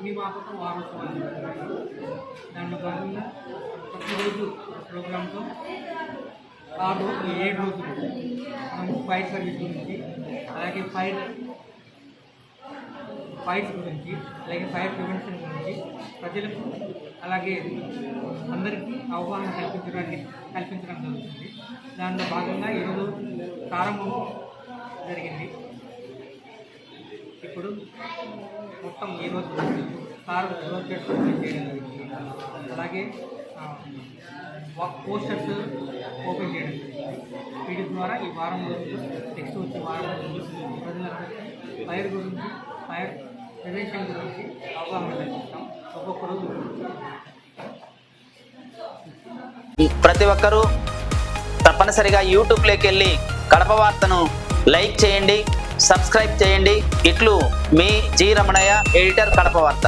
అగ్నిమాపక వారోత్సవాలు జరుగుతున్నాయి. దాంట్లో భాగంగా ప్రతిరోజు ప్రోగ్రాంతో 7 రోజులు మనం ఫైర్ సర్వీస్ గురించి, అలాగే ఫైర్స్ గురించి, అలాగే ఫైర్ ప్రివెన్షన్ గురించి ప్రజలకు అలాగే అందరికీ అవగాహన కల్పించడం జరుగుతుంది. దానిలో భాగంగా ఈరోజు ప్రారంభం జరిగింది. ఇప్పుడు మొత్తం ఈరోజు కార్ రోడ్స్ ఓపెన్ చేయడం జరిగింది. అలాగే పోస్టర్స్ ఓపెన్ చేయడం జరిగింది. వీటి ద్వారా ఈ వారం రోజులు నెక్స్ట్ వచ్చే వారం రోజులు ప్రజలందరికీ ఫైర్ గురించి, ఫైర్ ప్రివెన్షన్ గురించి అవగాహన కల్పిస్తాం. ఒక్కొక్క రోజు ప్రతి ఒక్కరూ తప్పనిసరిగా యూట్యూబ్లోకి వెళ్ళి కడప వార్తను లైక్ చేయండి, సబ్స్క్రైబ్ చేయండి. ఇట్లు మీ జి రమణయ్య, ఎడిటర్, కడప వార్త.